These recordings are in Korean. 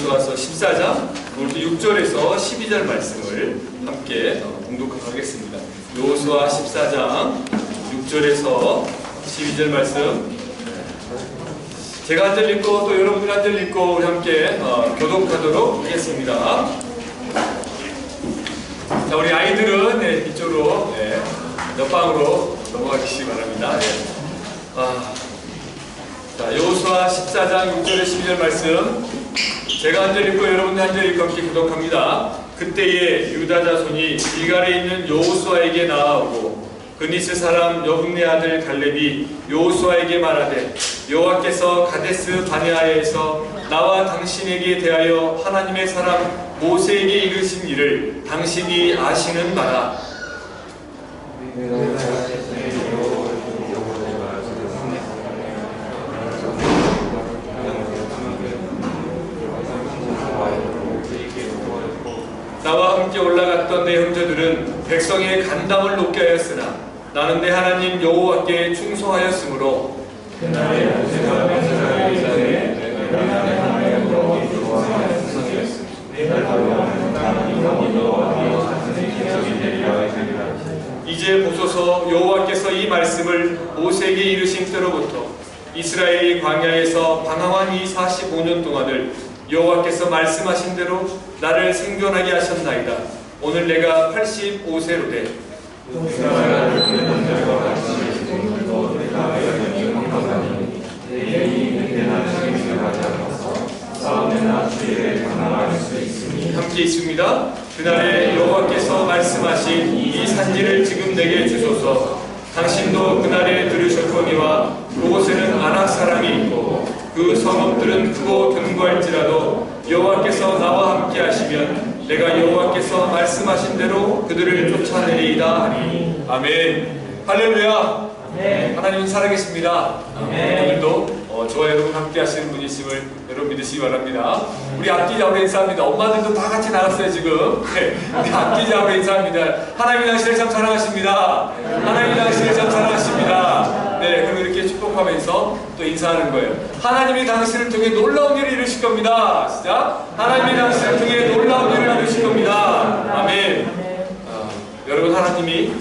여호수아서 14장 오늘도 6절에서 12절 말씀을 함께 공독하도록 하겠습니다. 여호수아 14장 6절에서 12절 말씀, 제가 한 절 읽고 또 여러분들 한 절 읽고 우리 함께 교독하도록 하겠습니다. 자, 우리 아이들은 이쪽으로 옆방으로 넘어가시기 바랍니다. 자, 여호수아 14장 6절에 12절 말씀, 제가 한 절 읽고 여러분들 한 절 읽고 함께 교독합니다. 그때에 유다 자손이 길갈에 있는 여호수아에게 나아오고 그니스 사람 여분네 아들 갈렙이 여호수아에게 말하되, 여호와께서 가데스 바네아에서 나와 당신에게 대하여 하나님의 사람 모세에게 이르신 일을 당신이 아시는 바라. 나와 함께 올라갔던 내 형제들은 백성의 간담을 높게 하였으나 나는 내 하나님 여호와께 충성하였으므로 그날의 모세가 맹세하기 전에 그날의 하나님 여호와께 충성하였으니 이제 보소서, 여호와께서 이 말씀을 모세에게 이르신 때로부터 이스라엘이 광야에서 방황한 이 45년 동안을 여호와께서 말씀하신 대로 나를 생존하게 하셨나이다. 오늘 내가 85세로 돼 함께 있습니다. 그날에 여호와께서 말씀하신 이 산지를 지금 내게 주소서. 당신도 그날에 들으셨거니와 그곳에는 아낙 사람이 있고 그 성읍들은 크고 견고할지라도 여호와께서 나와 함께 하시면 내가 여호와께서 말씀하신 대로 그들을 쫓아내리이다 하니. 아멘. 할렐루야. 아멘. 하나님은 살아계십니다. 아멘. 오늘도 저와 여러분 함께 하시는 분이 있음을 여러분 믿으시기 바랍니다. 우리 악기자로 인사합니다. 엄마들도 다 같이 나갔어요 지금. 우리 악기자로 인사합니다. 하나님이 당신을 참 사랑하십니다. 하나님이 당신을 참 사랑하십니다. 그럼 이렇게 축복하면서 또 인사하는 거예요. 하나님이 당신을 통해 놀라운 일을 이루실 겁니다. 시작. 하나님이 당신을 통해 놀라운 일을 이루실 겁니다. 아멘. 여러분, 하나님이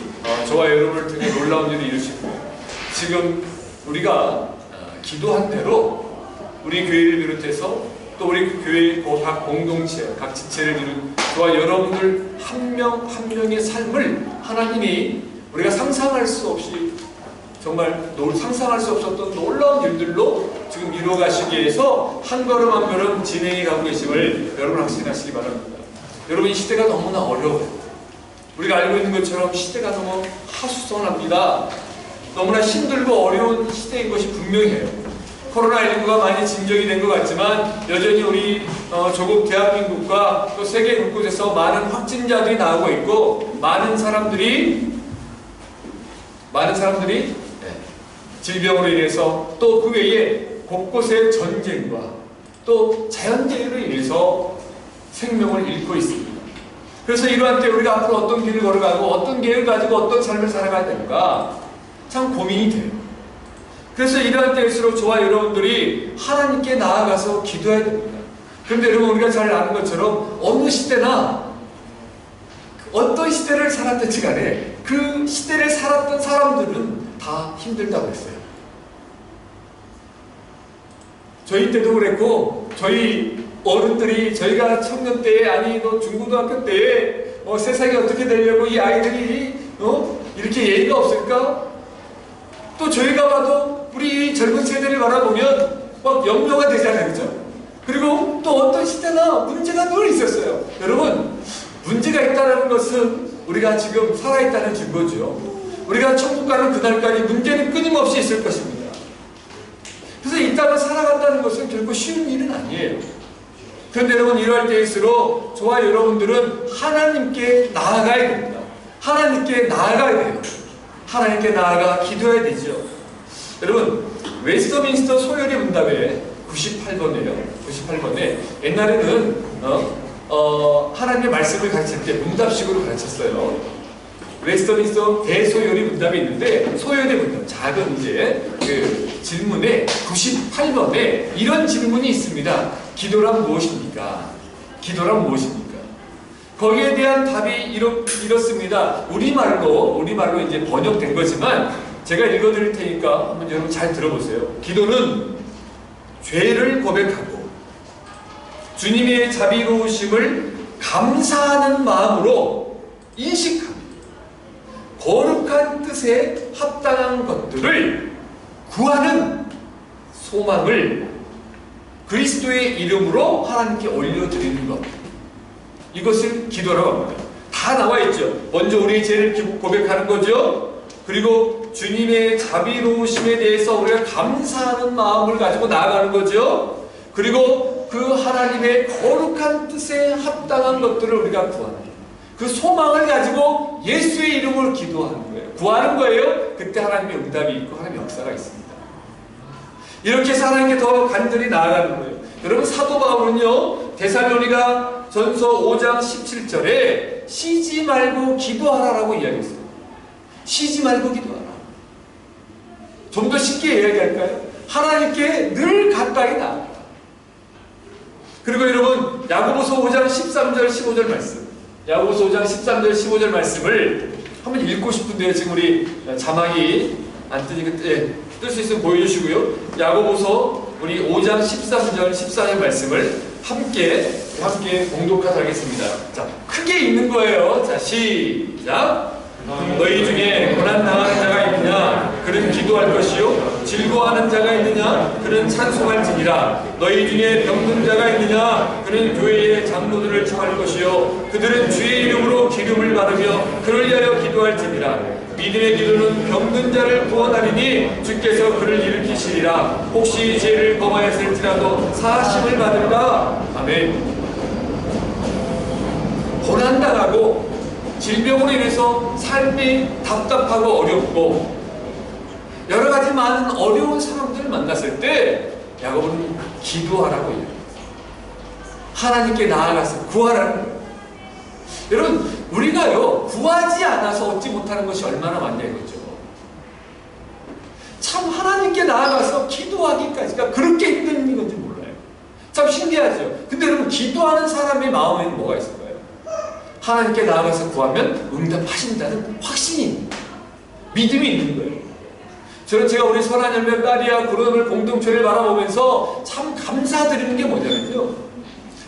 저와 여러분을 통해 놀라운 일을 이루실 거예요. 지금 우리가 기도한 대로 우리 교회를 비롯해서 또 우리 교회 각 공동체, 각 지체를 이룬 저와 여러분들 한 명 한 명의 삶을 하나님이 우리가 상상할 수 없이 정말 상상할 수 없었던 놀라운 일들로 지금 이루어가시기 위해서 한 걸음 한 걸음 진행해 가고 계심을 여러분 확신하시기 바랍니다. 여러분, 이 시대가 너무나 어려워요. 우리가 알고 있는 것처럼 시대가 너무 하수선합니다. 너무나 힘들고 어려운 시대인 것이 분명해요. 코로나19가 많이 진정이 된 것 같지만 여전히 우리 조국 대한민국과 또 세계 곳곳에서 많은 확진자들이 나오고 있고 많은 사람들이 질병으로 인해서 또 그 외에 곳곳에 전쟁과 또 자연재해로 인해서 생명을 잃고 있습니다. 그래서 이러한 때 우리가 앞으로 어떤 길을 걸어가고 어떤 계획을 가지고 어떤 삶을 살아가야 될까 참 고민이 돼요. 그래서 이러한 때일수록 저와 여러분들이 하나님께 나아가서 기도해야 됩니다. 그런데 여러분, 우리가 잘 아는 것처럼 어느 시대나 어떤 시대를 살았든지 간에 그 시대를 살았던 사람들은 다 힘들다고 했어요. 저희 때도 그랬고 저희 어른들이 저희가 청년 때에 아니 또 중고등학교 때에 세상이 어떻게 되려고 이 아이들이 이렇게 예의가 없을까? 또 저희가 봐도 우리 젊은 세대를 바라보면 막 염려가 되잖아요. 그죠? 그리고 또 어떤 시대나 문제가 늘 있었어요. 여러분, 문제가 있다는 것은 우리가 지금 살아있다는 증거죠. 우리가 천국 가는 그날까지 문제는 끊임없이 있을 것입니다. 그래서 이 땅을 살아간다는 것은 결코 쉬운 일은 아니에요. 그런데 여러분, 이러할 때일수록 저와 여러분들은 하나님께 나아가야 됩니다. 하나님께 나아가야 돼요. 하나님께 나아가 기도해야 되죠. 여러분, 웨스터민스터 소요리 문답에 98번이에요. 98번에 옛날에는 하나님의 말씀을 가르칠 때 문답식으로 가르쳤어요. 웨스터민스터 대소요리 문답이 있는데 소요리 문답, 작은 이제 그 질문에 98번에 이런 질문이 있습니다. 기도란 무엇입니까? 기도란 무엇입니까? 거기에 대한 답이 이렇습니다. 우리말로 이제 번역된 거지만 제가 읽어드릴 테니까 한번 여러분 잘 들어보세요. 기도는 죄를 고백하고 주님의 자비로우심을 감사하는 마음으로 인식하며 거룩한 뜻에 합당한 것들을 구하는 소망을 그리스도의 이름으로 하나님께 올려드리는 것, 이것을 기도라고 합니다. 다 나와 있죠. 먼저 우리의 죄를 고백하는 거죠. 그리고 주님의 자비로우심에 대해서 우리가 감사하는 마음을 가지고 나아가는 거죠. 그리고 그 하나님의 거룩한 뜻에 합당한 것들을 우리가 구하는 거예요. 그 소망을 가지고 예수의 이름으로 기도하는 거예요. 구하는 거예요. 그때 하나님의 응답이 있고 하나님의 역사가 있습니다. 이렇게 해서 하나님께 더 간절히 나아가는 거예요. 여러분, 사도 바울은요, 데살로니가 전서 5장 17절에 쉬지 말고 기도하라라고 이야기했어요. 쉬지 말고 기도하라. 좀 더 쉽게 이야기할까요? 하나님께 늘 가까이 나아가라. 그리고 여러분, 야고보서 5장 13절 15절 말씀, 야고보서 5장 13절 15절 말씀을 한번 읽고 싶은데요. 지금 우리 자막이 안 뜨니까 뜰 수 있으면 보여주시고요. 야고보서 우리 5장 13절 14절 말씀을 함께 봉독하도록 하겠습니다. 자, 크게 읽는 거예요. 자, 시작. 너희 중에 고난당하는 자가 있느냐? 그는 기도할 것이요. 즐거워하는 자가 있느냐? 그는 찬송할지니라. 너희 중에 병든 자가 있느냐? 그는 교회의 장로들을 청할 것이요. 그들은 주의 이름으로 기름을 바르며 그를 위하여 기도할지니라. 믿음의 기도는 병든 자를 구원하리니 주께서 그를 일으키시리라. 혹시 죄를 범하였을지라도 사하심을 받으리라. 아멘. 고난당하고 질병으로 인해서 삶이 답답하고 어렵고 여러 가지 많은 어려운 사람들을 만났을 때 야고보는 기도하라고 해요. 하나님께 나아가서 구하라는 거예요. 여러분, 우리가요, 구하지 않아서 얻지 못하는 것이 얼마나 많냐 이거죠. 참 하나님께 나아가서 기도하기까지가 그렇게 힘든 건지 몰라요. 참 신기하죠. 근데 여러분, 기도하는 사람의 마음에는 뭐가 있을까요? 하나님께 나아가서 구하면 응답하신다는 확신이, 믿음이 있는 거예요. 저는 제가 우리 선한열매 파리아 그룹을 공동체를 바라보면서 참 감사드리는 게 뭐냐면요,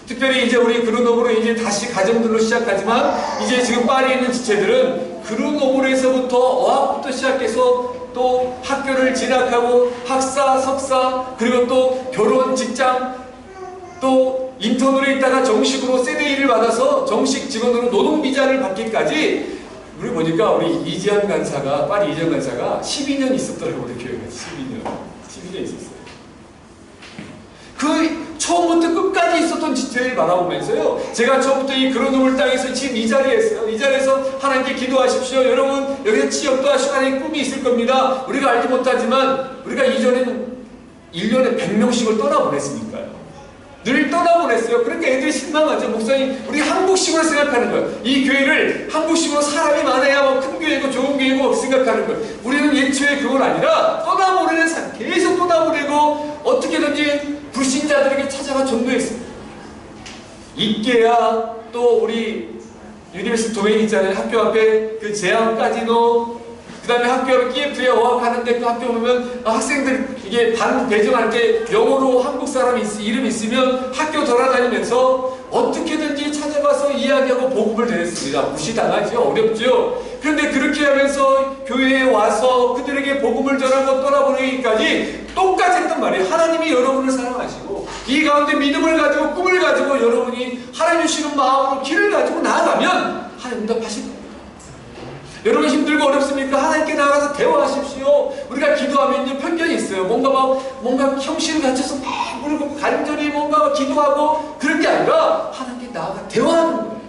특별히 이제 우리 그루노브로 이제 다시 가정들로 시작하지만 이제 지금 파리에 있는 지체들은 그루노브에서부터 어학부터 시작해서 또 학교를 진학하고 학사, 석사, 그리고 또 결혼, 직장, 또 인턴으로 있다가 정식으로 세대일을 받아서 정식 직원으로 노동비자를 받기까지 우리 보니까 우리 이지연 간사가, 파리 이지연 간사가 12년 있었더라고요. 우리 교회가 12년 있었어요. 그 처음부터 끝까지 있었던 지체를 바라보면서요, 제가 처음부터 이 그로노블 땅에서 지금 이 자리에 있어요. 이 자리에서 하나님께 기도하십시오. 여러분, 여기서 취업도 하시고 하나님의 꿈이 있을 겁니다. 우리가 알지 못하지만 우리가 이전에는 1년에 100명씩을 떠나보냈으니까요. 늘 떠나보냈어요. 그러니까 애들이 실망하죠. 목사님, 우리 한국식으로 생각하는 거예요. 이 교회를 한국식으로 사람이 많아야 뭐 큰 교회고 좋은 교회고 생각하는 거예요. 우리는 예초에 그건 아니라 떠나보내는 삶, 계속 떠나보내고 어떻게든지 불신자들에게 찾아가 전도했습니다. 이케아, 또 우리 유니버시티 도메인 있잖아요. 학교 앞에 그 제왕까지도, 그 다음에 학교 앞에 키예프에 어학하는데 그 학교 보면 학생들 이게 반 배정할 때 영어로 한국 사람 이름 있으면 학교 돌아다니면서 어떻게든지 찾아가서 이야기하고 복음을 전했습니다. 무시당하죠. 어렵죠. 그런데 그렇게 하면서 교회에 와서 그들에게 복음을 전하고 떠나보내기까지 똑같이 했단 말이에요. 하나님이 여러분을 사랑하시고 이 가운데 믿음을 가지고 꿈을 가지고 여러분이 하나님 주시는 마음으로 길을 가지고 나아가면 하나님 응답하실 겁니다. 여러분 힘들고 어렵습니까? 하나님께 나가서 대화하십시오. 우리가 기도하면요, 편견이 있어요. 뭔가 형식을 갖춰서 막 울고 간절히 뭔가 기도하고 그런 게 아니라 하나님께 나가서 대화하는 거예요.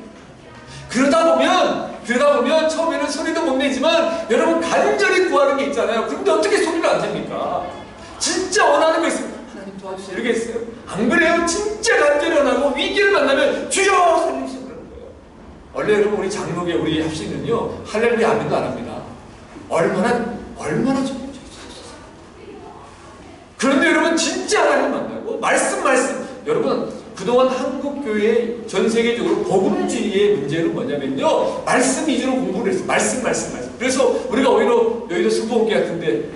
그러다 보면 처음에는 소리도 못 내지만 여러분 간절히 구하는 게 있잖아요. 근데 어떻게 소리를 안 냅니까? 진짜 원하는 거 있으면 하나님 도와주세요. 이러겠어요? 안 그래요? 진짜 간절히 원하고 위기를 만나면 주여 살리시고. 원래 여러분 우리 장로계 우리 합시는요 할렐루야 아멘도 안 합니다. 얼마나 좀 그런데 여러분 진짜 하나님 만나고 말씀 여러분 그동안 한국교회 전 세계적으로 복음주의의 문제는 뭐냐면요, 말씀 위주로 공부를 했어요. 말씀. 그래서 우리가 오히려 여기도 수보원교 같은데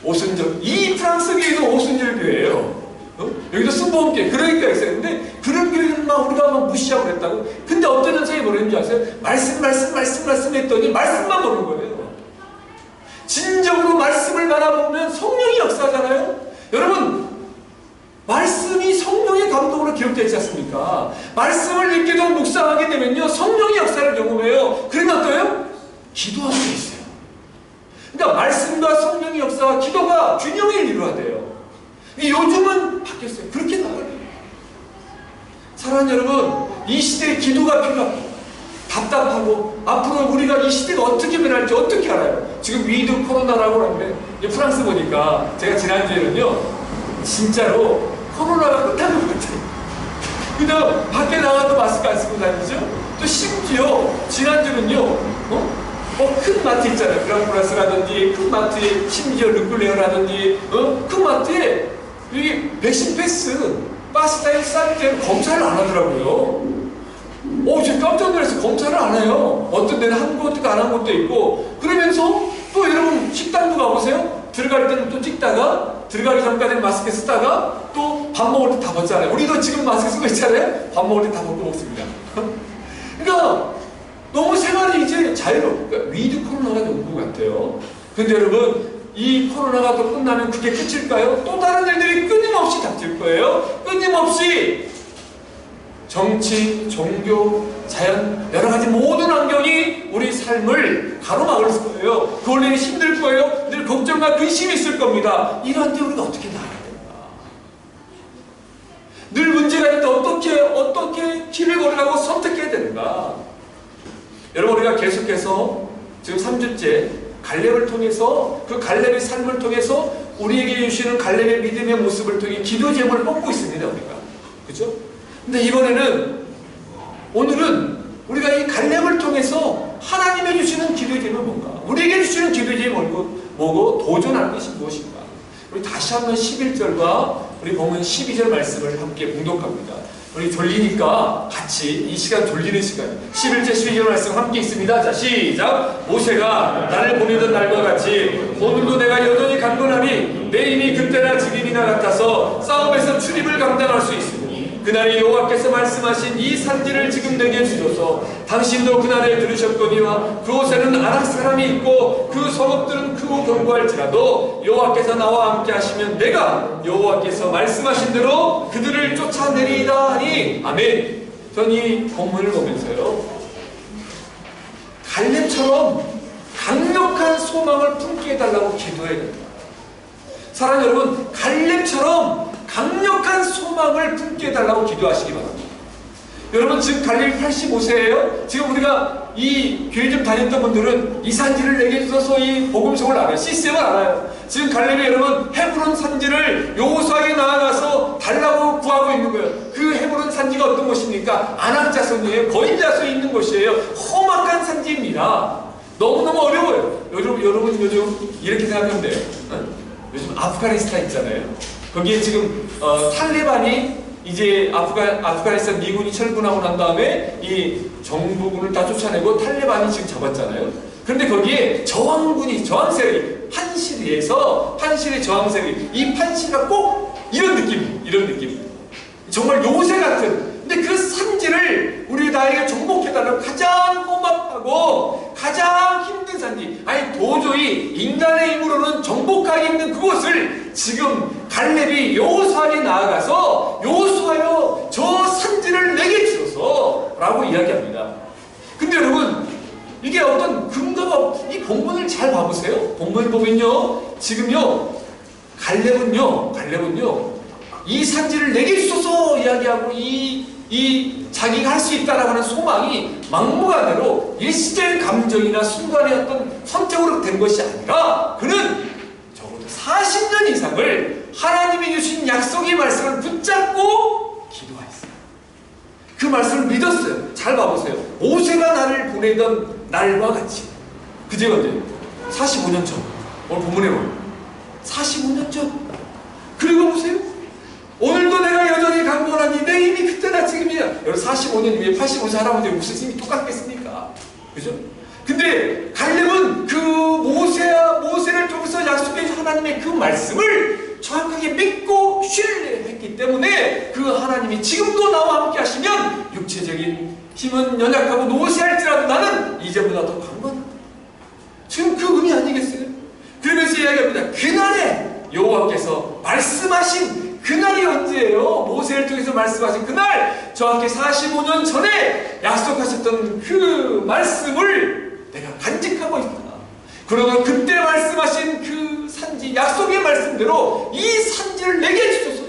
오순절, 이 프랑스 교회도 오순절 교회예요. 여기도 수보원교 그러니까 있어요. 근데 그런 교회는 막 우리가 막 무시하고 그랬다고. 근데 어떤 현상이 뭐랬는지 아세요? 말씀 했더니 말씀만 보는 거예요. 진정으로 말씀을 바라보면 성령이 역사하잖아요. 여러분, 말씀이 성령의 감동으로 기록되지 않습니까? 말씀을 읽기도 묵상하게 되면요, 성령의 역사를 경험해요. 그러면 어때요? 기도하게 돼 있어요. 그러니까 말씀과 성령의 역사와 기도가 균형을 이루어야 돼요. 요즘은 바뀌었어요. 그렇게 나가요. 사랑하는 여러분, 이 시대에 기도가 필요합니다. 답답하고 앞으로 우리가 이 시대가 어떻게 변할지 어떻게 알아요? 지금 위드 코로나라고 하는데 프랑스 보니까 제가 지난주에는요, 진짜로 코로나가 끝나는 것 같아요. 그냥 밖에 나가도 마스크 안 쓰고 다니죠? 또 심지어 지난주는요, 큰 마트 있잖아요. 그랑프라스라든지 큰 마트에, 심지어 르클레어라든지 큰 마트에 이 백신 패스 박스타에 쌀 때는 검사를 안 하더라고요. 제가 깜짝 놀라서 검사를 안 해요. 어떤 데는 한 곳도 안 한 곳도 있고. 그러면서 또 여러분 식당도 가보세요. 들어갈 때는 또 찍다가, 들어가기 전까지는 마스크 쓰다가 또 밥 먹을 때 다 벗잖아요. 우리도 지금 마스크 쓰고 있잖아요. 밥 먹을 때 다 벗고 먹습니다. 그러니까 너무 생활이 이제 자유롭고, 그러니까 위드 코로나가 온 것 같아요. 근데 여러분, 이 코로나가 또 끝나면 그게 끝일까요? 또 다른 일들이 끊임없이 닥칠 거예요. 끊임없이 정치, 종교, 자연, 여러 가지 모든 환경이 우리 삶을 가로막을 거예요. 그 원리는 힘들 거예요. 늘 걱정과 근심이 있을 겁니다. 이럴 때 우리가 어떻게 나아가야 되는가? 늘 문제가 있는데 어떻게 길을 걸어가고 선택해야 되는가? 여러분, 우리가 계속해서 지금 3주째 갈렙을 통해서, 그 갈렙의 삶을 통해서 우리에게 주시는 갈렙의 믿음의 모습을 통해 기도 제목을 뽑고 있습니다. 우리가. 그죠? 근데 오늘은 우리가 이 갈렙을 통해서 하나님이 주시는 기도의 제목은 뭔가? 우리에게 주시는 기도의 제목은 뭐고? 도전할 것이 무엇인가? 우리 다시 한번 11절과 우리 본문 12절 말씀을 함께 봉독합니다. 우리 졸리니까 같이 이 시간 졸리는 시간 11절 12절 말씀 함께 있습니다. 자, 시작. 모세가 나를 보내던 날과 같이 오늘도 내가 여전히 강건하니 내 힘이 그때나 지금이나 같아서 싸움에서 출입을 감당할 수 있으니 그날에 여호와께서 말씀하신 이 산지를 지금 내게 주소서. 당신도 그날에 들으셨거니와 그곳에는 아낙 사람이 있고 그 성읍들은 크고 견고할지라도 여호와께서 나와 함께 하시면 내가 여호와께서 말씀하신 대로 그들을 쫓아내리이다 하니. 아멘. 전 이 본문을 보면서요, 갈렙처럼 강력한 소망을 품게 해달라고 기도해야 됩니다. 사랑하는 여러분, 갈렙처럼 강력한 소망을 품게 해달라고 기도하시기 바랍니다. 여러분, 지금 갈렙이 85세예요. 지금 우리가 이 교회 좀 다녔던 분들은 이 산지를 내게 주셔서 이 복음성을 알아요. 시스템을 알아요. 지금 갈렙이 여러분 헤브론 산지를 여호수아에게 나아가서 달라고 구하고 있는 거예요. 그 헤브론 산지가 어떤 곳입니까? 아낙 자손이에요. 거인 자손이 있는 곳이에요. 험악한 산지입니다. 너무너무 어려워요. 여러분 요즘 이렇게 생각하면 돼요. 요즘 아프가니스탄 있잖아요. 거기에 지금 탈레반이 이제 아프가니스탄 미군이 철군하고 난 다음에 이 정부군을 다 쫓아내고 탈레반이 지금 잡았잖아요. 그런데 거기에 저항세력이 판실의 저항세력이, 이 판시가 꼭 이런 느낌. 정말 요새 같은. 근데 그 산지를 우리 나에게 정복해달라고 가장 험악하고 가장 힘든 산지, 아니 도저히 인간의 힘으로는 정복하기 힘든 그곳을 지금 갈렙이 여호수아에 나아가서 여호수아여 저 산지를 내게 주소서 라고 이야기합니다. 근데 여러분, 이게 어떤 근거가, 이 본문을 잘 봐보세요. 본문을 보면요, 지금요 갈렙은요 이 산지를 내게 주소서 이야기하고 이 자기가 할 수 있다라고 하는 소망이 막무가내로 일시적인 감정이나 순간의 어떤 선택으로 된 것이 아니라 그는 적어도 40년 이상을 하나님이 주신 약속의 말씀을 붙잡고 기도하였어요. 그 말씀을 믿었어요. 잘 봐보세요. 모세가 나를 보내던 날과 같이. 그제 언제? 45년 전. 오늘 본문에 보면 45년 전 그리고 보세요. 오늘도 내가 여전히 강건하니 내 힘이 그때나 지금이야. 여러분 45년 후에 85세 할아버지 무슨 힘이 똑같겠습니까? 그죠? 근데 갈렙은 그 모세를 통해서 약속해 준 하나님의 그 말씀을 정확하게 믿고 신뢰했기 때문에 그 하나님이 지금도 나와 함께 하시면 육체적인 힘은 연약하고 노쇠할지라도 나는 이제보다 더 강건하다. 지금 그 의미 아니겠어요? 그러면서 이야기합니다. 그날에 여호와께서 말씀하신 그날이 언제예요? 모세를 통해서 말씀하신 그날, 정확히 45년 전에 약속하셨던 그 말씀을 내가 간직하고 있다. 그러면 그때 말씀하신 그 산지, 약속의 말씀대로 이 산지를 내게 주소서.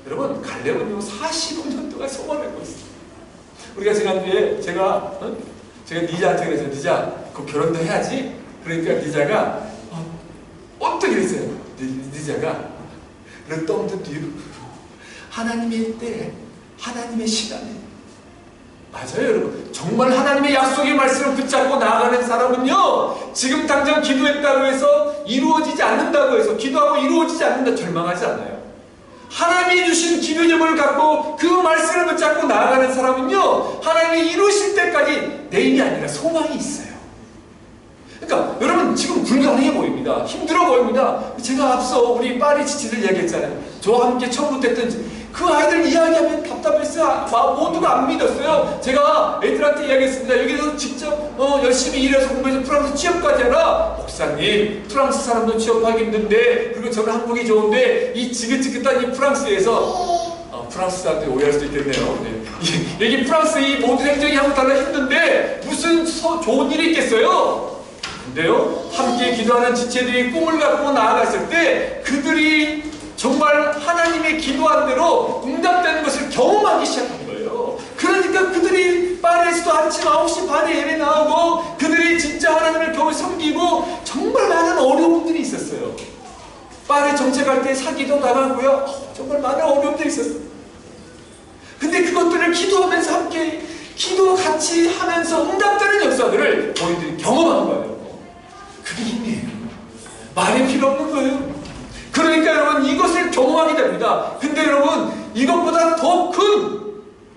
여러분, 갈렙은요 45년 동안 소망하고 있어요. 우리가 지난주에 제가 니자한테 그래서 니자 그 결혼도 해야지. 그러니까 니자가 어떻게 했어요? 니자가 르똥도 뒤로 하나님의 때, 하나님의 시간에. 맞아요, 여러분. 정말 하나님의 약속의 말씀을 붙잡고 나아가는 사람은요, 지금 당장 기도했다고 해서 이루어지지 않는다고 해서, 기도하고 이루어지지 않는다 절망하지 않아요. 하나님이 주신 기도력을 갖고 그 말씀을 붙잡고 나아가는 사람은요, 하나님이 이루실 때까지 내일이 아니라 소망이 있어요. 그러니까 여러분 지금 불가능해 보입니다. 힘들어 보입니다. 제가 앞서 우리 파리 지치들 이야기했잖아요. 저와 함께 처음부터 했던 그 아이들 이야기하면 답답했어요. 모두가 안 믿었어요. 제가 애들한테 이야기했습니다. 여기서 직접 열심히 일해서 공부해서 프랑스 취업까지 하라. 목사님, 프랑스 사람도 취업하기 힘든데, 그리고 저는 한국이 좋은데 이 지긋지긋한 이 프랑스에서 프랑스 사람들이 오해할 수도 있겠네요. 네. 여기 프랑스 이 모든 행정이 한국 달라 힘든데 무슨 좋은 일이 있겠어요? 근데요, 함께 기도하는 지체들이 꿈을 갖고 나아갔을 때 그들이 정말 하나님의 기도한 대로 응답되는 것을 경험하기 시작한 거예요. 그러니까 그들이 파리에서도 아침 9시 반에 예배 나오고 그들이 진짜 하나님을 겨우 섬기고 정말 많은 어려움들이 있었어요. 파리 정책할 때 사기도 당하고요. 정말 많은 어려움들이 있었어요. 근데 그것들을 기도하면서 함께 기도 같이 하면서 응답되는 역사들을 저희들이 경험한 거예요. 그게 힘이에요. 말이 필요 없는 거예요. 그러니까 여러분 이것을 경험하게 됩니다. 근데 여러분 이것보다 더 큰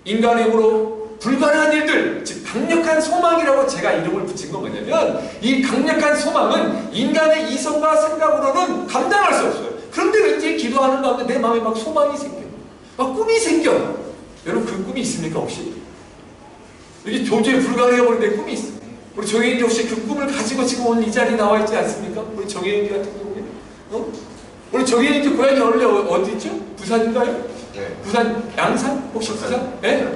인간의 힘으로 불가능한 일들, 즉 강력한 소망이라고 제가 이름을 붙인 건 뭐냐면, 이 강력한 소망은 인간의 이성과 생각으로는 감당할 수 없어요. 그런데 왠지 기도하는 가운데 내 마음에 막 소망이 생겨요. 막 꿈이 생겨요. 여러분 그 꿈이 있습니까 혹시? 이게 도저히 불가능해 버린데 꿈이 있어요. 우리 정혜인이 혹시 그 꿈을 가지고 지금 오늘 이 자리에 나와 있지 않습니까? 우리 정혜인이 같은 경우에 우리 정혜인이 고향이 원래 어디 있죠? 부산인가요? 네. 부산 양산? 혹시 부산? 네?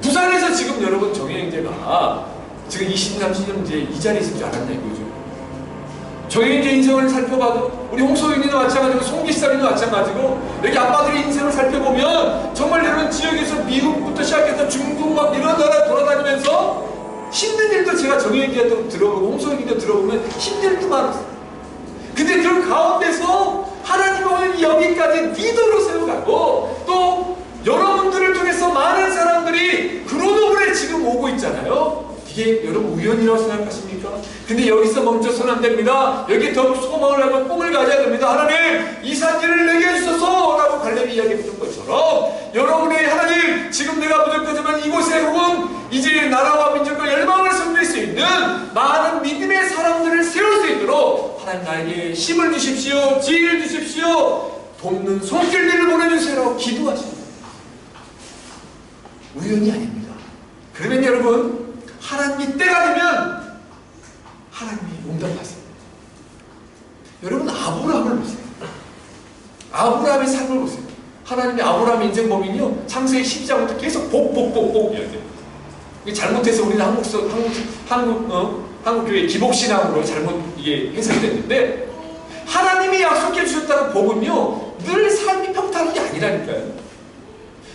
부산에서 지금 여러분 정혜인제가 지금 20, 30년 이제 이 자리에 있을 줄 알았냐 이거죠. 정혜인제 인생을 살펴봐도 우리 홍소윤이도 마찬가지고 송기사님도 마찬가지고 여기 아빠들의 인생을 살펴보면 정말 여러분 지역에서 미국부터 시작해서 중국 막 이런 나라 돌아다니면서 힘든 일도 제가 정혜인제한테 들어보고 홍소윤이도 들어보면 힘든 일도 많았어요. 근데 그 가운데서 하나님이 오늘 여기까지 리더로 세워가고 또 여러분들을 통해서 많은 사람들이 그로노블에 지금 오고 있잖아요. 이게 여러분 우연이라고 생각하십니까? 근데 여기서 멈춰서는 안 됩니다. 여기 더 소망을 하고 꿈을 가져야 됩니다. 하나님 이 산지를 내게 주소서 라고 갈렙이 이야기했던 것처럼 여러분의 하나님 지금 내가 부족하지만 이곳에 혹은 이제 나라와 민족과 열방을 섬길 수 있는 많은 믿음의 사람들을 세울 수 있도록 하나님 나에게 힘을 주십시오. 지혜를 주십시오. 돕는 손길들을 보내주세요. 기도하십니다. 우연이 아닙니다. 그러면 여러분 하나님이 때가 되면 하나님이 응답하세요. 여러분 아브라함을 보세요. 아브라함의 삶을 보세요. 하나님의 아브라함 인생 범위는요 창세기 12장부터 계속 복 이야기해요. 잘못해서 우리는 한국 교회 기복신앙으로 잘못 이게 해석이 됐는데, 하나님이 약속해 주셨다는 복은요 늘 삶이 평탄한 게 아니라니까요.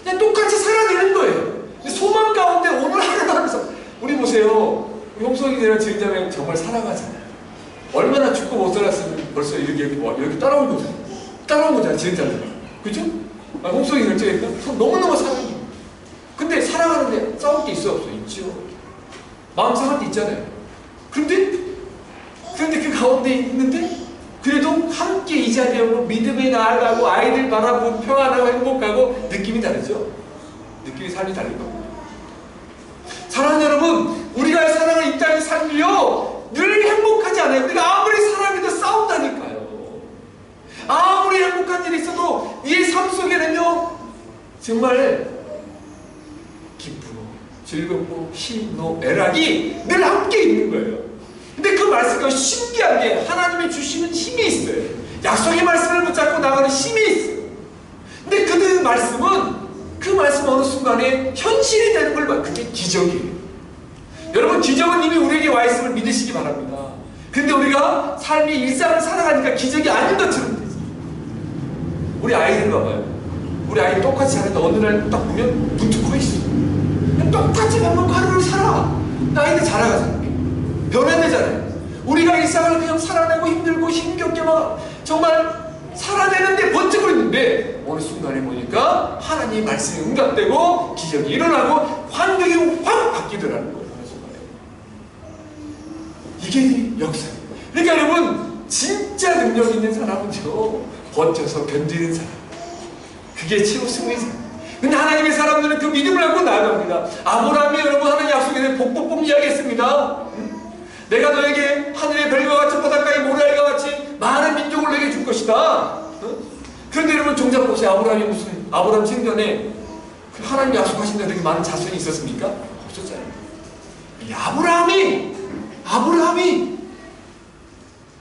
그냥 똑같이 살아내는 거예요. 소망 가운데 오늘 하나님께서 우리 보세요. 형성이 되는 지은자매는 정말 살아가잖아요. 얼마나 죽고 못 살았으면 벌써 이렇게 따라온 거잖아요. 따라온 거잖아요, 지은자매가. 그죠? 홍성이 결정했다? 너무너무 사랑해요. 근데 살아가는데 싸울 게 있어 없어? 있죠. 마음 상할 때 있잖아요. 그런데 그 가운데 있는데 그래도 함께 이 자리에 오고 믿음에 나아가고 아이들 바라보고 평안하고 행복하고 느낌이 다르죠? 느낌이 삶이 다른 겁니다. 사랑하는 여러분, 우리가 사랑을 이 땅에 살면요 늘 행복하지 않아요. 우리가 아무리 사랑해도 싸운다니까요. 아무리 행복한 일이 있어도 이 삶 속에는요 정말 기쁘고 즐겁고 희노 애락이 늘 함께 있는 거예요. 근데 그 말씀이 신기한 게 하나님이 주시는 힘이 있어요. 약속의 말씀을 붙잡고 나가는 힘이 있어요. 근데 그 말씀 어느 순간에 현실이 되는 걸 봐요. 그게 기적이에요. 여러분, 기적은 이미 우리에게 와 있음을 믿으시기 바랍니다. 근데 우리가 삶의 일상을 살아가니까 기적이 아닌 것처럼 되죠. 우리 아이들 봐봐요. 우리 아이 똑같이 하는데 어느 날 딱 보면 눈 뜨고 있어. 똑같이 밥 먹고 하루를 살아. 아이들 자라가잖아요. 변해내잖아요. 우리가 일상을 그냥 살아내고 힘들고 힘겹게 막 정말 살아내는데 번쩍을 했는데 어느 순간에 보니까 하나님의 말씀이 응답되고 기적이 일어나고 환경이 확 바뀌더라는 거예요. 어느 순간에. 이게 역사예요. 그러니까 여러분, 진짜 능력 있는 사람은요 버텨서 견디는 사람, 그게 최고 승리의 사람. 근데 하나님의 사람들은 그 믿음을 갖고 나아갑니다. 아브라함이 여러분 하나님 약속에 대해 복복복 이야기했습니다. 내가 너에게 하늘의 별과 같이 바닷가의 모래알과 같이 많은 민족을 너에게 줄 것이다. 그런데 여러분 정작 보세요. 아브라함 생전에 하나님 약속하신 대로 이렇게 많은 자손이 있었습니까? 없었잖아요. 이 아브라함이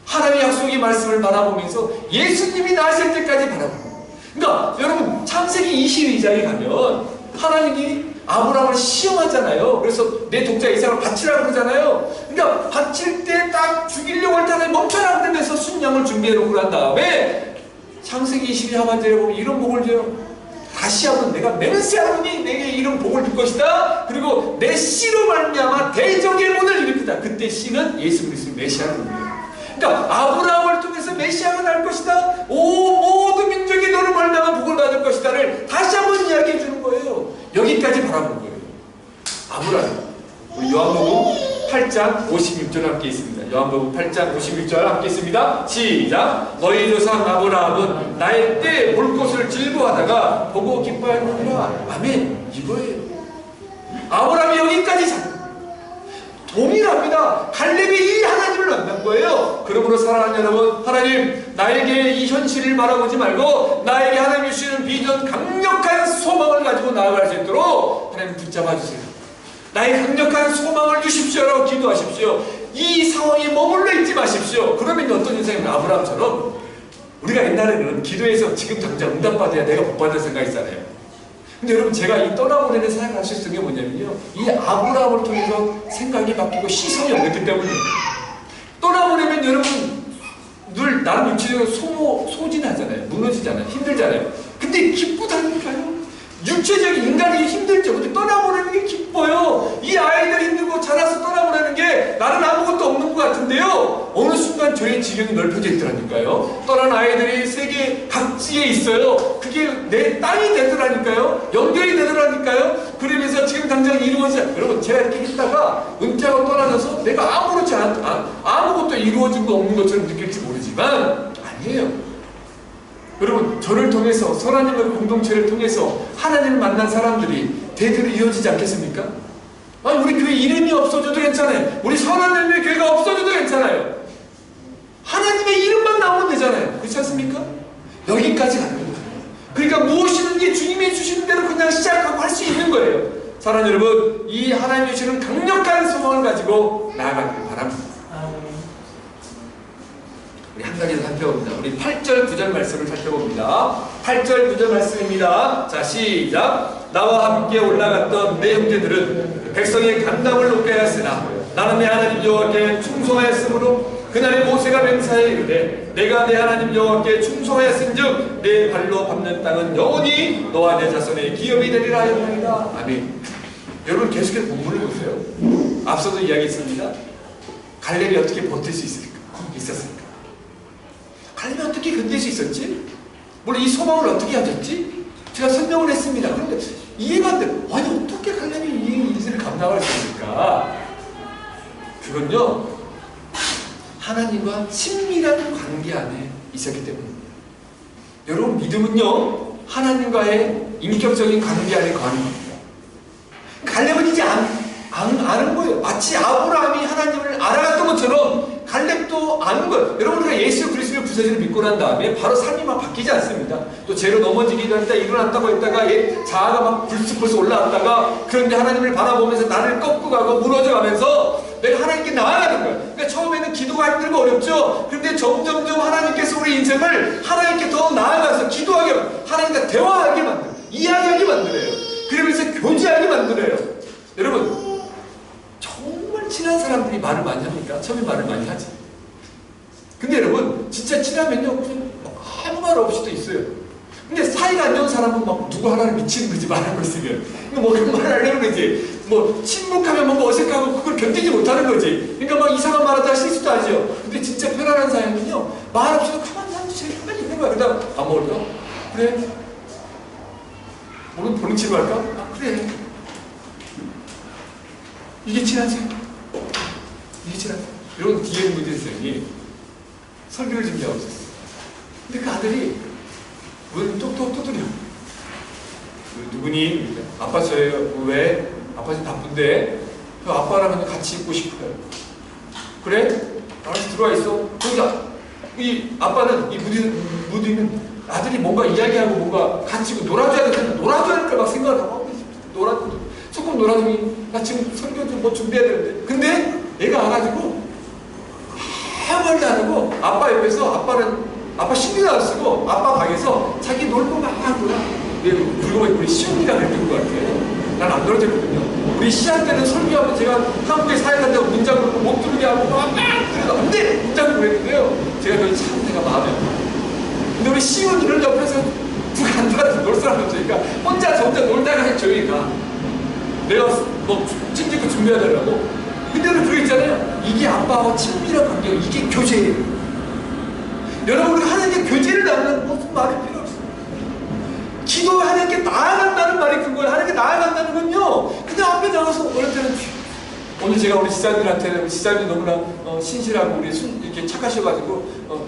하나님의 약속의 말씀을 바라보면서 예수님이 나실 때까지 바라보고, 그러니까 여러분 창세기 22장에 가면 하나님이 아브라함을 시험하잖아요. 그래서 내 독자 이삭을 바치라고 그러잖아요. 그러니까 바칠 때 딱 죽이려고 할 때 하나님 멈춰라 그러면서 순양을 준비해놓고 난 다음에 창세기 22 하반절에 보면 이런 복을 줘요. 다시 한번 내가 메시아로니 내게 이런 복을 줄 것이다. 그리고 내 씨로 말미암아 대적의 문을 일으키다. 그때 씨는 예수 그리스도의 메시아로니에요. 그러니까 아브라함을 통해서 메시아가 날 것이다. 모든 민족이 너를 말미암아 복을 받을 것이다를 다시 한번 이야기해 주는 거예요. 여기까지 바라본 거예요. 아브라함. 우리 요한복음 8장 56절 함께 있습니다. 요한복음 8장 56절 함께 있습니다. 시작. 너희 조상 아브라함은 나의 때 볼 것을 즐거워하다가 보고 기뻐하는구나. 아멘. 이거예요. 아브라함이 여기까지 동일합니다. 갈렙이 이 하나님을 만난 거예요. 그러므로 사랑하는 여러분, 하나님 나에게 이 현실을 바라보지 말고 나에게 하나님이 주시는 비전, 강력한 소망을 가지고 나아갈 수 있도록 하나님 붙잡아 주세요. 나의 강력한 소망을 주십시오라고 기도하십시오. 이 상황에 머물러 있지 마십시오. 그러면 어떤 인생이면 아브라함처럼 우리가 옛날에는 기도해서 지금 당장 응답받아야 내가 못 받을 생각이잖아요. 근데 여러분, 제가 이 떠나보내는 사역을 할 수 있었던 게 뭐냐면요, 이 아브라함을 통해서 생각이 바뀌고 시선이 없기 때문이에요. 떠나보내면 여러분 늘 나는 육체적으로 소진하잖아요. 무너지잖아요. 힘들잖아요. 근데 기쁘다니까요. 육체적인 인간이 힘들죠. 근데 떠나보내는 게 기뻐요. 이 아이들 힘들고 자라서 떠나보내는 게 나는 아무것도 없는 것 같은데요, 어느 순간 저의 지경이 넓혀져 있더라니까요. 떠난 아이들이 세계 각지에 있어요. 그게 내 땅이 되더라니까요. 연결이 되더라니까요. 그러면서 지금 당장 이루어져. 여러분, 제가 이렇게 했다가 은퇴하고 떠나져서 내가 아무것도 이루어진 거 없는 것처럼 느낄지 모르지만 아니에요. 여러분, 저를 통해서 선하님의 공동체를 통해서 하나님을 만난 사람들이 대대로 이어지지 않겠습니까? 아니, 우리 교회 이름이 없어져도 괜찮아요. 우리 선하님의 교회가 없어져도 괜찮아요. 하나님의 이름만 나오면 되잖아요. 그렇지 않습니까? 여기까지 가는 거예요. 그러니까 무엇이든지 주님이 주시는 대로 그냥 시작하고 할 수 있는 거예요. 사랑하는 여러분, 이 하나님이 주시는 강력한 소망을 가지고 나아가길 바랍니다. 우리 한 가지 더 살펴봅니다. 우리 8절 9절 말씀을 살펴봅니다. 8절 9절 말씀입니다. 자, 시작. 나와 함께 올라갔던 내 형제들은 백성의 간담을 높게 하였으나 나는 내 하나님 여호와께 충성하였으므로 그날에 모세가 맹세하여 이르되 내가 내 하나님 여호와께 충성하였은즉 내 발로 밟는 땅은 영원히 너와 내 자손의 기업이 되리라 하였나이다. 아멘. 여러분, 계속해서 본문을 보세요. 앞서도 이야기했습니다. 갈렙이 어떻게 버틸 수 있었을까? 갈렙이 어떻게 견딜 수 있었지? 물론 이 소망을 어떻게 가졌지? 제가 설명을 했습니다. 그런데 이해가 안 돼요. 아니, 어떻게 갈렙이 이 일들을 감당할 수 있을까? 그건요, 하나님과 친밀한 관계 안에 있었기 때문입니다. 여러분, 믿음은요, 하나님과의 인격적인 관계 안에 거하는 겁니다. 갈렙은 이제 아는 거예요. 마치 아브라함이 하나님을 알아갔던 것처럼 갈렙도 아는 거예요. 여러분, 우리가 예수 그리스도의 부활을 믿고 난 다음에 바로 삶이 막 바뀌지 않습니다. 또 죄로 넘어지기도 했다, 일어났다고 했다가 자아가 막 불쑥 올라왔다가, 그런데 하나님을 바라보면서 나를 꺾고 가고 무너져 가면서 내가 하나님께 나아가는 거예요. 그러니까 처음에는 기도가 힘들고 어렵죠. 그런데 점점점 하나님께서 우리 인생을 하나님께 더 나아가서 기도하게, 하나님과 대화하게 만들어요. 이야기하게 만들어요. 그러면서 교제하게 만들어요. 여러분, 정말 친한 사람들이 말을 많이 합니까? 처음에 말을 많이 하지. 근데 여러분, 진짜 친하면요, 그냥 아무 말 없이도 있어요. 근데 사이가 안 좋은 사람은 막 누구 하나를 미치는 거지, 말하고 있으면. 뭐 그런 말 하려는 거지. 뭐 침묵하면 뭔가 어색하고 그걸 견디지 못하는 거지. 그러니까 막 이상한 말 하다가 실수도 하죠. 근데 진짜 편안한 사람은요, 말 없이도 가만히 앉아 제일 가만히 있는 거야. 그다음 밥 먹을까? 그래. 오늘 보는 치료 할까? 아, 그래. 이게 친하지? 이게 친하지? 이런 뒤에 문제 선생님이 설교를 준비하고 있었어. 근데 그 아들이 문을 똑똑 두드려. 누구니? 아빠 저예요. 왜? 아빠 지금 바쁜데. 그 아빠랑 같이 있고 싶어요. 그래? 알았어, 들어와 있어. 그러자 이 아빠는 이 무디는 아들이 뭔가 이야기하고 뭔가 같이 놀아줘야 되는데 놀아줘야 될까 막 생각을 하고 조금 놀아주니 나 지금 설교 좀 뭐 준비해야 되는데. 근데 얘가 와가지고 아무 말도 안 하고 아빠 옆에서 아빠 신경 안 쓰고 아빠 방에서 자기 놀고 막 하구나. 그리고 우리 시온이가 그랬던 것 같아요. 난 안 놀아줬거든요. 우리 시한 때는 설교하면 제가 한국에 사역한다고 문장 걸고 목 두르게 하고 막 그래도 안 돼! 문장을 그랬는데요. 제가 거기 참 내가 마음에 안 들어요. 근데 우리 시온이를 옆에서 누가 안 놀아서 놀 사람 없으니까 혼자 놀다가 조용히 가. 내가 뭐 챙기고 준비하더라고. 근데 그거 있잖아요. 이게 아빠와 친밀한 관계가 이게 교제예요. 여러분, 우리가 하나님께 교제를 나누는 무슨 말이 필요 없어요. 기도 하나님께 나아간다는 말이 큰 거예요. 하나님께 나아간다는 건요, 그냥 앞에 나가서 어릴 때는 오늘 제가 우리 지사님들한테는 지사님이 너무나 신실하고 이렇게 착하셔가지고 또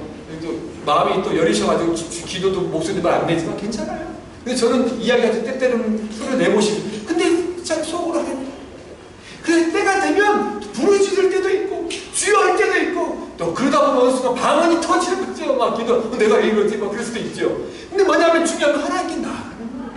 마음이 또 여리셔가지고 기도도 목소리 말 안 내지만 괜찮아요. 근데 저는 이야기할 때 때때는 소리를 내보시고, 근데 참 속으로 하는. 그래 때가 되면 부르짖을 때도 있고 주여 할 때도 있고 또 그러다 보면 어느 순간 방언이 터지는 거죠. 막 기도 내가 왜 이러지? 막 그럴 수도 있죠. 근데 뭐냐면 중요한 건 하나님께 나아가는 거예요.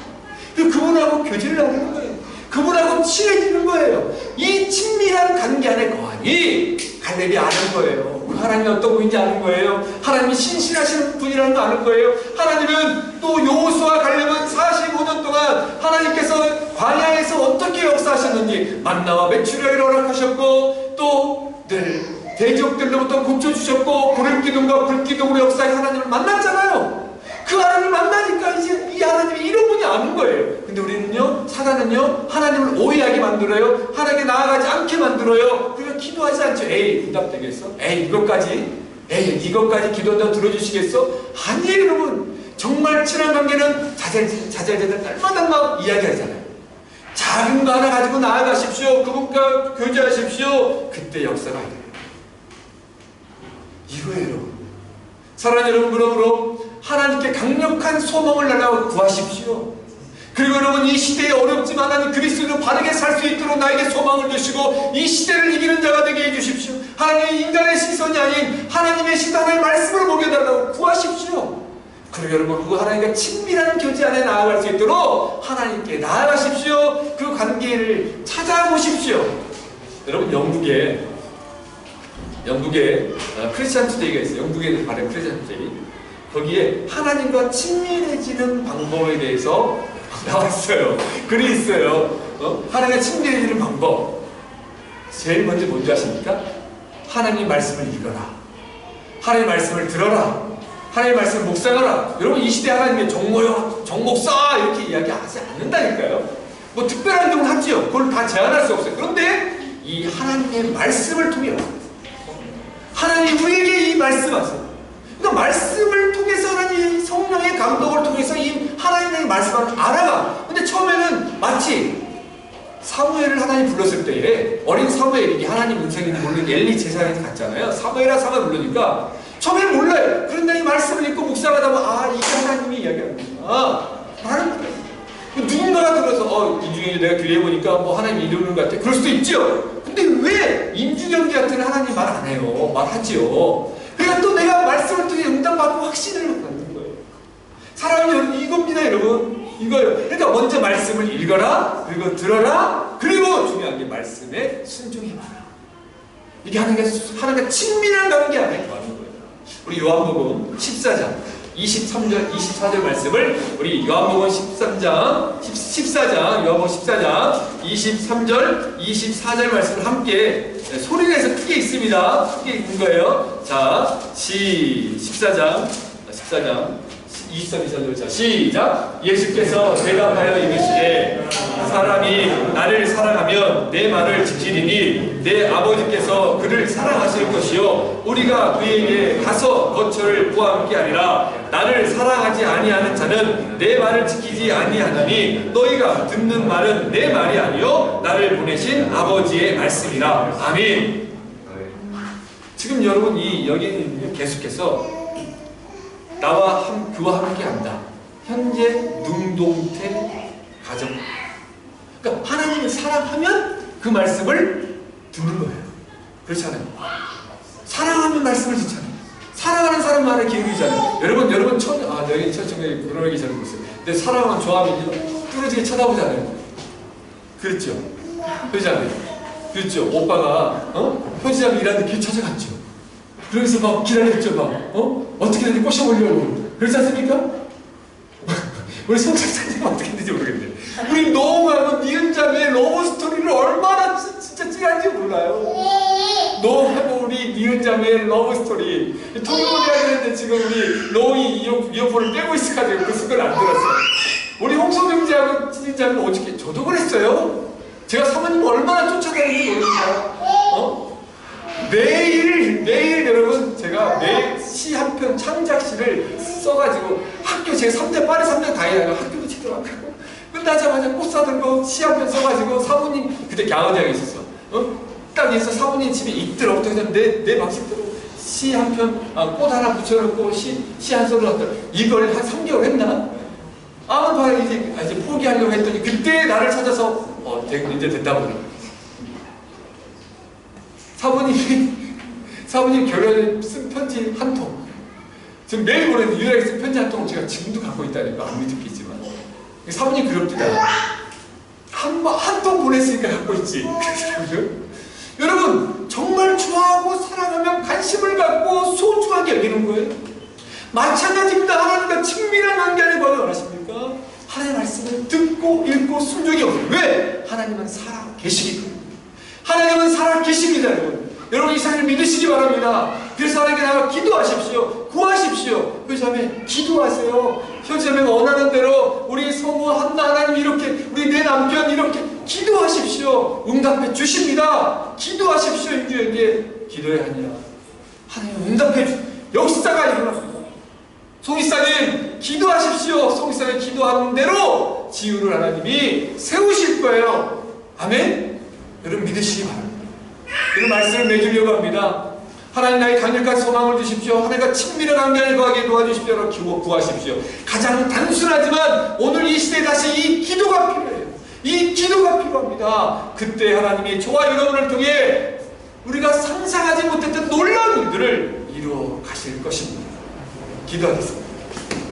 그리고 그분하고 교제를 나누는 거예요. 그분하고 친해지는 거예요. 이 친밀한 관계 안에 거하니 갈렙이 아는 거예요. 하나님이 어떤 분인지 아는 거예요. 하나님이 신실하신 분이라는 거 아는 거예요. 하나님은 또 여호수아와 갈렙은 45년 동안 하나님께서 광야에서 어떻게 역사하셨는지 만나와 메추리아를 허락하셨고 또 늘 대적들로부터 고쳐주셨고 불을 기둥과 불기둥으로 역사해 하나님을 만났잖아요. 그 하나님을 만나니까 이제 이 하나님이 이런 분이 아는 거예요. 근데 우리는요, 사단은요, 하나님을 오해하게 만들어요. 하나님께 나아가지 않게 만들어요. 그러니까 기도하지 않죠. 에이, 응답되겠어? 에이, 이것까지 기도한다고 들어주시겠어? 아니에요, 여러분. 정말 친한 관계는 자잘자잘 딸마당만 이야기하잖아요. 작은 거 하나 가지고 나아가십시오. 그분과 교제하십시오. 그때 역사가 일어나요. 이거예요, 여러분. 사랑하는 여러분, 그러므로 하나님께 강력한 소망을 달라고 구하십시오. 그리고 여러분, 이 시대에 어렵지만 하나님 그리스도로 바르게 살 수 있도록 나에게 소망을 주시고 이 시대를 이기는 자가 되게 해주십시오. 하나님의 인간의 시선이 아닌 하나님의 시선의 말씀을 보게 해달라고 구하십시오. 그리고 여러분, 그 하나님과 친밀한 교제 안에 나아갈 수 있도록 하나님께 나아가십시오. 그 관계를 찾아보십시오. 여러분, 영국에 크리스찬 투데이가 있어요. 영국에 발행 크리스찬 투데이. 거기에 하나님과 친밀해지는 방법에 대해서 나왔어요. 글이 있어요. 하나님과 친밀해지는 방법. 제일 먼저 뭔지 아십니까? 하나님 말씀을 읽어라. 하나님 말씀을 들어라. 하나님 말씀을 묵상하라. 여러분, 이 시대 하나님의 정목사 이렇게 이야기하지 않는다니까요. 뭐 특별한 경우는 하지요. 그걸 다 제한할 수 없어요. 그런데 이 하나님의 말씀을 통해 하나님이 우리에게 이 말씀하세요. 그러니까 말씀을 통해서 하나님 성령의 감동을 통해서 이 하나님의 말씀을 알아가. 근데 처음에는 마치 사무엘을 하나님 불렀을 때에 어린 사무엘이 하나님 음성인지 모르는 엘리 제사장에 갔잖아요. 사무엘아 사무엘 부르니까 처음에 몰라요. 그런데 이 말씀을 읽고 묵상하다 보면 이게 하나님이 이야기하는구나. 누군가가 들어서 인중이 내가 귀에 보니까 뭐 하나님 이루는 것 같아. 그럴 수도 있죠. 근데 왜 임준영한테는 하나님 말 안 해요? 말하지요. 그러니까 또 내가 말씀을 통해 응답받고 확신을 갖는 거예요. 사랑하는 여러분, 이겁니다, 여러분. 이거예요. 그러니까 먼저 말씀을 읽어라, 그리고 들어라, 그리고 중요한 게 말씀에 순종해봐라. 이게 하나님과 친밀한 관계 안에 거하는 거예요. 우리 요한복음 14장 23절, 24절 말씀을 우리 요한복음 14장 23절, 24절 말씀을 함께 소리 내서 크게 읽습니다. 크게 읽는 거예요. 자, 14장 23절 자 시작. 예수께서 대답하여 이르시되 사람이 나를 사랑하면 내 말을 지키리니 내 아버지께서 그를 사랑하실 것이요 우리가 그에게 가서 거처를 구함께 하리라. 나를 사랑하지 아니하는 자는 내 말을 지키지 아니하나니 너희가 듣는 말은 내 말이 아니요 나를 보내신 아버지의 말씀이라. 아멘. 지금 여러분 여기는 계속해서 그와 함께한다. 현재 능동태 가정. 그러니까 하나님을 사랑하면 그 말씀을 듣는 거예요. 그렇잖아요. 사랑하면 말씀을 듣잖아요. 사랑하는 사람 말에 기울이잖아요. 여러분 여러분 여기 처음에 그러기 전에 보세요. 근데 사랑하면 좋아하면 뚫어지게 쳐다보잖아요. 그렇죠. 그렇잖아요. 그렇죠. 오빠가 편지점 일하는데 길 찾아갔죠. 그래서 막 기다렸죠. 어떻게든지 꼬셔보려고. 그렇지 않습니까? 우리 성장자님 어떻게 했는지 모르겠는데 우리 너무하고 니은자매의 러브 스토리를 얼마나 진짜 찐한지 몰라요. 너무하고 우리 니은자매의 러브 스토리 통역을 해야 되는데 지금 우리 노이 이어폰을 빼고 있어가지고 그 순간 안 들었어요. 우리 홍소명지하고 찐인자매는 어저께 저도 그랬어요. 제가 사모님 얼마나 쫓아다니는지 모르겠어요. 매일 여러분 제가 매일 시 한 편 창작시를 써가지고 학교 제가 3대 파리 3대 다이아가 학교도 제대로 안 가고 끝나자마자 꽃 사들고 시 한 편 써가지고 사모님 그때 갸우디하게 있었어. 딱 있어 사모님 집에 있더라고. 그래서 내 방식대로 시 한 편 꽃 하나 붙여놓고 시 한 소리 넣었더라. 이걸 한 3개월 했나? 아무 이제 포기하려고 했더니 그때 나를 찾아서 이제 됐다고 그래. 사모님 결혼에 쓴 편지 한 통. 지금 매일 보내는 유일하게 쓴 편지 한 통을 제가 지금도 갖고 있다니까. 아무리 듣겠지만. 사모님 그럽디다. 한 통 보냈으니까 갖고 있지. 여러분, 정말 좋아하고 사랑하면 관심을 갖고 소중하게 여기는 거예요. 마찬가지입니다. 하나님과 친밀한 관계 안에 뭐가 원하십니까? 하나님의 말씀을 듣고 읽고 순종이 없어요. 왜? 하나님은 살아 계시기 때문에. 하나님은 살아 계십니다, 여러분. 여러분 이 사실을 믿으시기 바랍니다. 그래서 하나님께 나가 기도하십시오. 구하십시오. 그 점에 기도하세요. 현재는 원하는 대로 우리 성우 한나 하나님 이렇게 우리 내 남편 이렇게 기도하십시오. 응답해 주십니다. 기도하십시오. 인주에게 기도해야 하냐. 하나님 응답해 주. 역사가 일어납니다. 송이사님 기도하십시오. 송이사님 기도하는 대로 지우를 하나님이 세우실 거예요. 아멘. 여러분 믿으시기 바랍니다. 그 말씀을 맺으려고 합니다. 하나님 나의 강력한 소망을 주십시오. 하나님과 친밀한 관계를 거하게 도와주십시오. 구하십시오. 가장 단순하지만 오늘 이 시대에 다시 이 기도가 필요해요. 이 기도가 필요합니다. 그때 하나님이 저와 여러분을 통해 우리가 상상하지 못했던 놀라운 일들을 이루어 가실 것입니다. 기도하겠습니다.